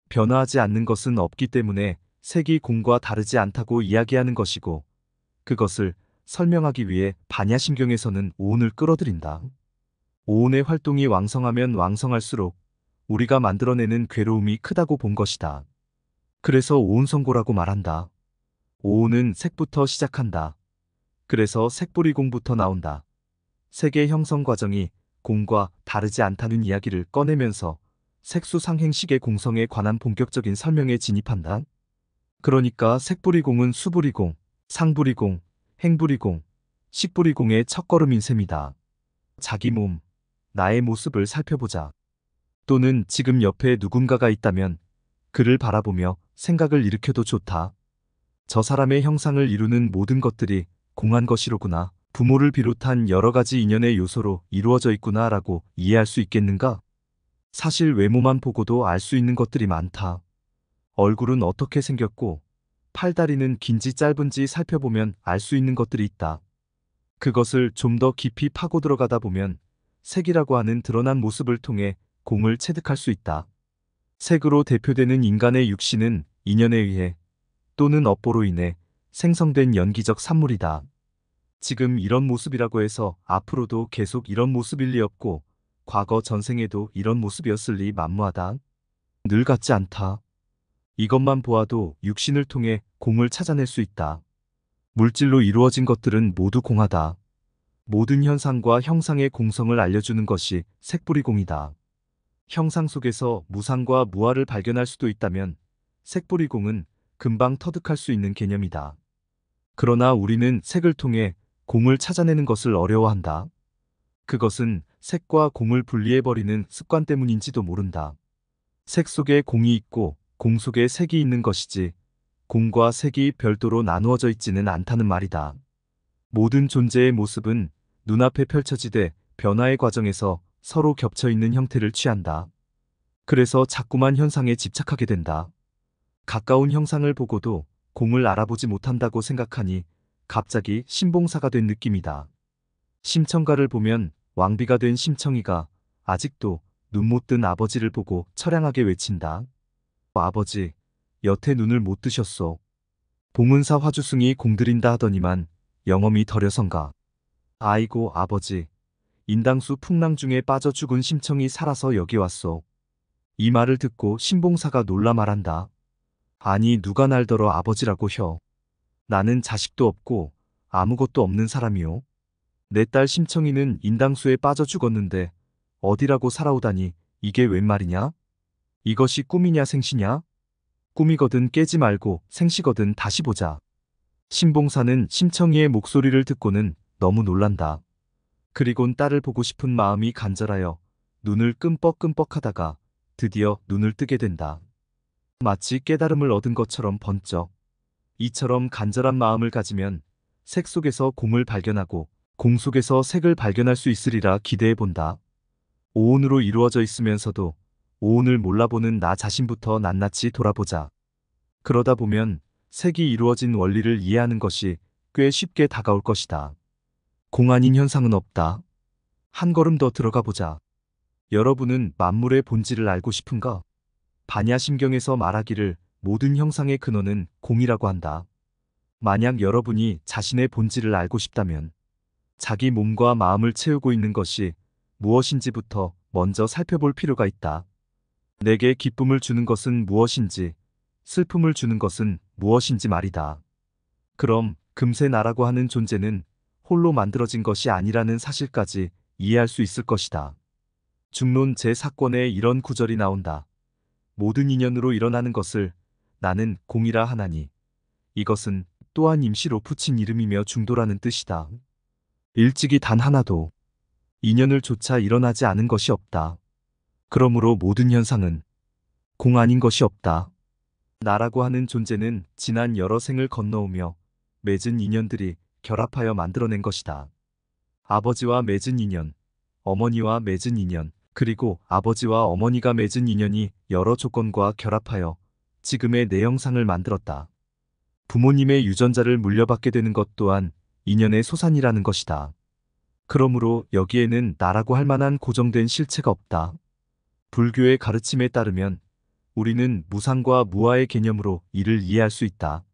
변화하지 않는 것은 없기 때문에 색이 공과 다르지 않다고 이야기하는 것이고, 그것을 설명하기 위해 반야심경에서는 오온을 끌어들인다. 오온의 활동이 왕성하면 왕성할수록 우리가 만들어내는 괴로움이 크다고 본 것이다. 그래서 오온성고라고 말한다. 오온은 색부터 시작한다. 그래서 색뿌리공부터 나온다. 색의 형성 과정이 공과 다르지 않다는 이야기를 꺼내면서 색수상행식의 공성에 관한 본격적인 설명에 진입한다. 그러니까 색뿌리공은 수뿌리공, 상뿌리공, 행뿌리공, 식뿌리공의 첫걸음인 셈이다. 자기 몸, 나의 모습을 살펴보자. 또는 지금 옆에 누군가가 있다면 그를 바라보며 생각을 일으켜도 좋다. 저 사람의 형상을 이루는 모든 것들이 공한 것이로구나. 부모를 비롯한 여러 가지 인연의 요소로 이루어져 있구나 라고 이해할 수 있겠는가? 사실 외모만 보고도 알 수 있는 것들이 많다. 얼굴은 어떻게 생겼고, 팔다리는 긴지 짧은지 살펴보면 알 수 있는 것들이 있다. 그것을 좀 더 깊이 파고 들어가다 보면 색이라고 하는 드러난 모습을 통해 공을 체득할 수 있다. 색으로 대표되는 인간의 육신은 인연에 의해 또는 업보로 인해 생성된 연기적 산물이다. 지금 이런 모습이라고 해서 앞으로도 계속 이런 모습일 리 없고 과거 전생에도 이런 모습이었을 리 만무하다. 늘 같지 않다. 이것만 보아도 육신을 통해 공을 찾아낼 수 있다. 물질로 이루어진 것들은 모두 공하다. 모든 현상과 형상의 공성을 알려주는 것이 색뿌리공이다. 형상 속에서 무상과 무아를 발견할 수도 있다면 색뿌리공은 금방 터득할 수 있는 개념이다. 그러나 우리는 색을 통해 공을 찾아내는 것을 어려워한다. 그것은 색과 공을 분리해버리는 습관 때문인지도 모른다. 색 속에 공이 있고 공 속에 색이 있는 것이지 공과 색이 별도로 나누어져 있지는 않다는 말이다. 모든 존재의 모습은 눈앞에 펼쳐지되 변화의 과정에서 서로 겹쳐있는 형태를 취한다. 그래서 자꾸만 현상에 집착하게 된다. 가까운 형상을 보고도 공을 알아보지 못한다고 생각하니 갑자기 신봉사가 된 느낌이다. 심청가를 보면 왕비가 된 심청이가 아직도 눈 못 뜬 아버지를 보고 처량하게 외친다. 아버지, 여태 눈을 못 뜨셨소. 봉은사 화주승이 공들인다 하더니만 영험이 덜여선가. 아이고 아버지, 인당수 풍랑 중에 빠져 죽은 심청이 살아서 여기 왔소. 이 말을 듣고 신봉사가 놀라 말한다. 아니 누가 날더러 아버지라고 혀. 나는 자식도 없고 아무것도 없는 사람이오. 내 딸 심청이는 인당수에 빠져 죽었는데 어디라고 살아오다니 이게 웬 말이냐? 이것이 꿈이냐 생시냐? 꿈이거든 깨지 말고 생시거든 다시 보자. 신봉사는 심청이의 목소리를 듣고는 너무 놀란다. 그리곤 딸을 보고 싶은 마음이 간절하여 눈을 끔뻑끔뻑하다가 드디어 눈을 뜨게 된다. 마치 깨달음을 얻은 것처럼 번쩍. 이처럼 간절한 마음을 가지면 색 속에서 공을 발견하고 공 속에서 색을 발견할 수 있으리라 기대해 본다. 오온으로 이루어져 있으면서도 오온을 몰라보는 나 자신부터 낱낱이 돌아보자. 그러다 보면 색이 이루어진 원리를 이해하는 것이 꽤 쉽게 다가올 것이다. 공 아닌 현상은 없다. 한 걸음 더 들어가 보자. 여러분은 만물의 본질을 알고 싶은가? 반야심경에서 말하기를 모든 형상의 근원은 공이라고 한다. 만약 여러분이 자신의 본질을 알고 싶다면 자기 몸과 마음을 채우고 있는 것이 무엇인지부터 먼저 살펴볼 필요가 있다. 내게 기쁨을 주는 것은 무엇인지, 슬픔을 주는 것은 무엇인지 말이다. 그럼 금세 나라고 하는 존재는 홀로 만들어진 것이 아니라는 사실까지 이해할 수 있을 것이다. 중론 제4권에 이런 구절이 나온다. 모든 인연으로 일어나는 것을 나는 공이라 하나니 이것은 또한 임시로 붙인 이름이며 중도라는 뜻이다. 일찍이 단 하나도 인연을 조차 일어나지 않은 것이 없다. 그러므로 모든 현상은 공 아닌 것이 없다. 나라고 하는 존재는 지난 여러 생을 건너오며 맺은 인연들이 결합하여 만들어낸 것이다. 아버지와 맺은 인연, 어머니와 맺은 인연, 그리고 아버지와 어머니가 맺은 인연이 여러 조건과 결합하여 지금의 내 형상을 만들었다. 부모님의 유전자를 물려받게 되는 것 또한 인연의 소산이라는 것이다. 그러므로 여기에는 나라고 할 만한 고정된 실체가 없다. 불교의 가르침에 따르면 우리는 무상과 무아의 개념으로 이를 이해할 수 있다.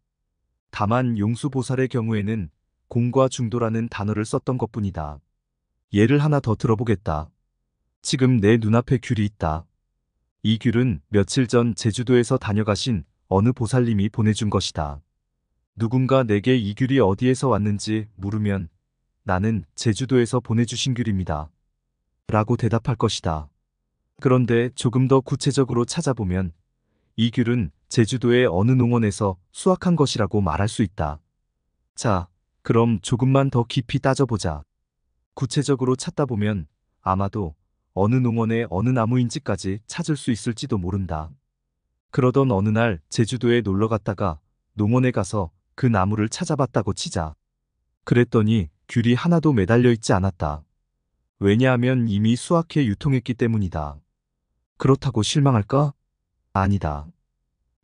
다만 용수보살의 경우에는 공과 중도라는 단어를 썼던 것뿐이다. 예를 하나 더 들어보겠다. 지금 내 눈앞에 귤이 있다. 이 귤은 며칠 전 제주도에서 다녀가신 어느 보살님이 보내준 것이다. 누군가 내게 이 귤이 어디에서 왔는지 물으면 나는 제주도에서 보내주신 귤입니다. 라고 대답할 것이다. 그런데 조금 더 구체적으로 찾아보면 이 귤은 제주도의 어느 농원에서 수확한 것이라고 말할 수 있다. 자, 그럼 조금만 더 깊이 따져보자. 구체적으로 찾다 보면 아마도 어느 농원의 어느 나무인지까지 찾을 수 있을지도 모른다. 그러던 어느 날 제주도에 놀러 갔다가 농원에 가서 그 나무를 찾아봤다고 치자. 그랬더니 귤이 하나도 매달려 있지 않았다. 왜냐하면 이미 수확해 유통했기 때문이다. 그렇다고 실망할까? 아니다.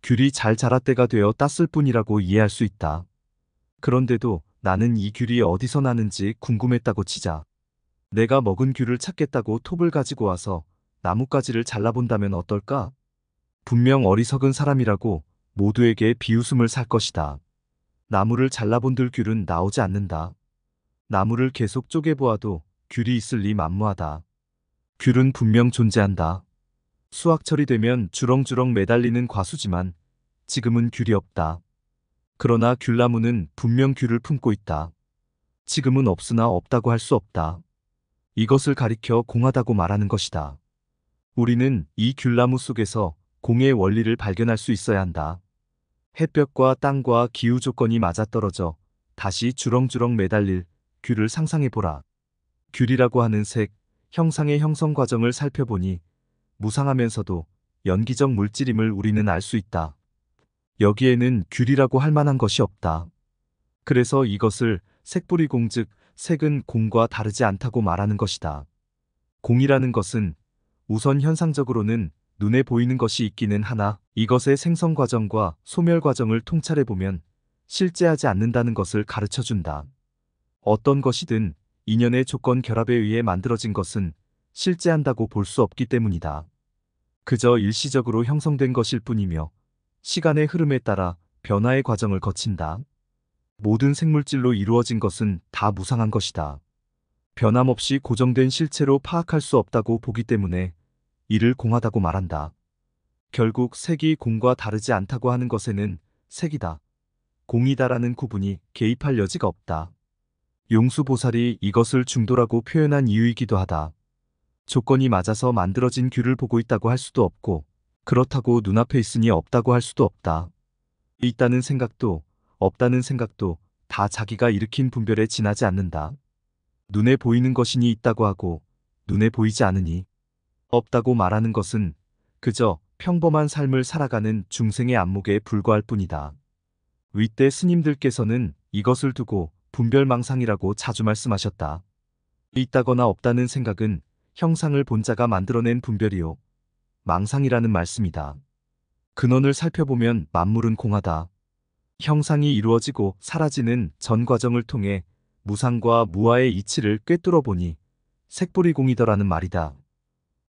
귤이 잘 자랄 때가 되어 땄을 뿐이라고 이해할 수 있다. 그런데도 나는 이 귤이 어디서 나는지 궁금했다고 치자. 내가 먹은 귤을 찾겠다고 톱을 가지고 와서 나뭇가지를 잘라본다면 어떨까? 분명 어리석은 사람이라고 모두에게 비웃음을 살 것이다. 나무를 잘라본들 귤은 나오지 않는다. 나무를 계속 쪼개보아도 귤이 있을 리 만무하다. 귤은 분명 존재한다. 수확철이 되면 주렁주렁 매달리는 과수지만 지금은 귤이 없다. 그러나 귤나무는 분명 귤을 품고 있다. 지금은 없으나 없다고 할 수 없다. 이것을 가리켜 공하다고 말하는 것이다. 우리는 이 귤나무 속에서 공의 원리를 발견할 수 있어야 한다. 햇볕과 땅과 기후 조건이 맞아떨어져 다시 주렁주렁 매달릴 귤을 상상해보라. 귤이라고 하는 색, 형상의 형성 과정을 살펴보니 무상하면서도 연기적 물질임을 우리는 알 수 있다. 여기에는 귤이라고 할 만한 것이 없다. 그래서 이것을 색불이 공 즉 색은 공과 다르지 않다고 말하는 것이다. 공이라는 것은 우선 현상적으로는 눈에 보이는 것이 있기는 하나 이것의 생성 과정과 소멸 과정을 통찰해보면 실제하지 않는다는 것을 가르쳐준다. 어떤 것이든 인연의 조건 결합에 의해 만들어진 것은 실제한다고 볼 수 없기 때문이다. 그저 일시적으로 형성된 것일 뿐이며 시간의 흐름에 따라 변화의 과정을 거친다. 모든 생물질로 이루어진 것은 다 무상한 것이다. 변함없이 고정된 실체로 파악할 수 없다고 보기 때문에 이를 공하다고 말한다. 결국 색이 공과 다르지 않다고 하는 것에는 색이다, 공이다라는 구분이 개입할 여지가 없다. 용수보살이 이것을 중도라고 표현한 이유이기도 하다. 조건이 맞아서 만들어진 귤을 보고 있다고 할 수도 없고 그렇다고 눈앞에 있으니 없다고 할 수도 없다. 있다는 생각도 없다는 생각도 다 자기가 일으킨 분별에 지나지 않는다. 눈에 보이는 것이니 있다고 하고 눈에 보이지 않으니 없다고 말하는 것은 그저 평범한 삶을 살아가는 중생의 안목에 불과할 뿐이다. 윗대 스님들께서는 이것을 두고 분별망상이라고 자주 말씀하셨다. 있다거나 없다는 생각은 형상을 본 자가 만들어낸 분별이요, 망상이라는 말씀이다. 근원을 살펴보면 만물은 공하다. 형상이 이루어지고 사라지는 전 과정을 통해 무상과 무아의 이치를 꿰뚫어 보니 색불이 공이더라는 말이다.